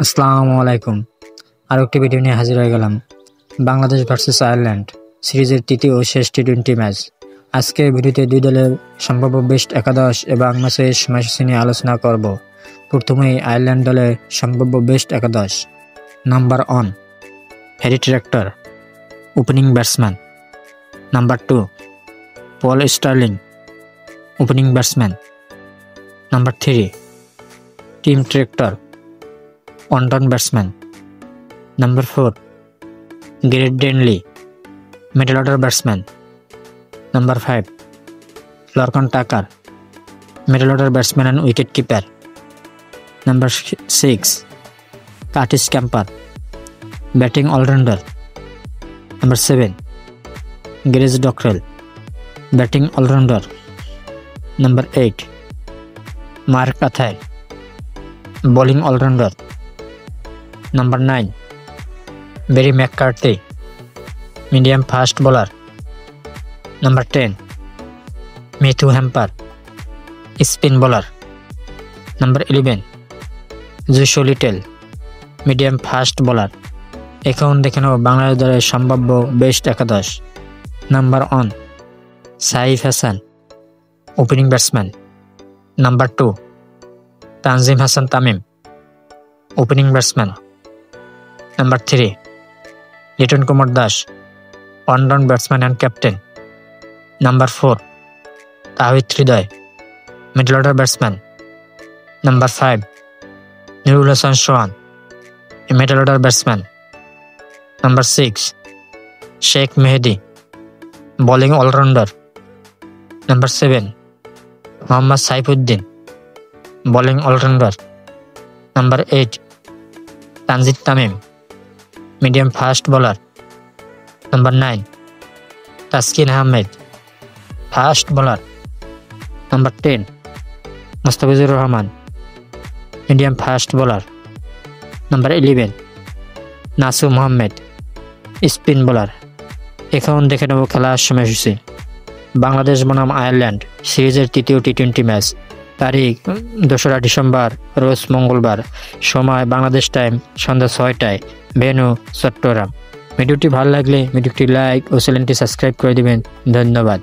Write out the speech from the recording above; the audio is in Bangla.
আসসালামু আলাইকুম। আরও একটি ভিডিও নিয়ে হাজির হয়ে গেলাম। বাংলাদেশ ভার্সেস আয়ারল্যান্ড সিরিজের তৃতীয় ও শেষ টি-20 ম্যাচ। আজকের ভিডিওতে দুই দলের সম্ভাব্য বেস্ট একাদশ এবং ম্যাচের সময়সূচি নিয়ে আলোচনা করব। প্রথমেই আয়ারল্যান্ড দলের সম্ভাব্য বেস্ট একাদশ। Number 1 Harry Tector, opening batsman. Number 2 Paul Stirling, opening batsman. Number 3 Tim Tector, one down batsman. Number 4 Gareth ডেনলি, middle order batsman. Number 5 Lorcan Tucker, middle order batsman and wicket keeper. Number 6 Curtis Campher, batting allrounder. Number 7 Gareth Dockrell, batting allrounder. Number 8 Mark Adair, bowling allrounder. Number 9 Barry McCarthy, medium fast bowler. Number 10 Matthew Humphreys, spin bowler. Number 11 Joshua Little, medium fast bowler. এখন দেখে নেব বাংলাদেশ দলের সম্ভাব্য বেস্ট একাদশ। Number 1 Saif Hasan, opening batsman. Number 2 Tanzim Hasan Tamim, opening batsman. Number 3 Litton Kumar Das, one down batsman and captain. Number 4 Towhid Hridoy, middle order batsman. Number 5 Nurul Hasan Sohan, middle order batsman. Number 6 Sheikh Mahedi, bowling allrounder. Number 7 Mohammad Saifuddin, bowling allrounder. Number 8 Tanzid Tamim, medium fast bowler. Number 9 Taskin Ahmed, fast bowler. Number 10 Mustafizur Rahman, medium fast bowler. Number 11 Nasum Mohammad, spin bowler. এখন দেখে নেব খেলার সময়সূচি। বাংলাদেশ বনাম আয়ারল্যান্ড সিরিজের তৃতীয় টি-20 ম্যাচ। তারিখ 2রা ডিসেম্বর, রোজ মঙ্গলবার। সময় বাংলাদেশ টাইম সন্ধ্যা 6টায়। ভেন্যু চট্টগ্রাম। ভিডিওটি ভালো লাগলে ভিডিওটি লাইক ও চ্যানেলটি সাবস্ক্রাইব করে দিবেন। ধন্যবাদ।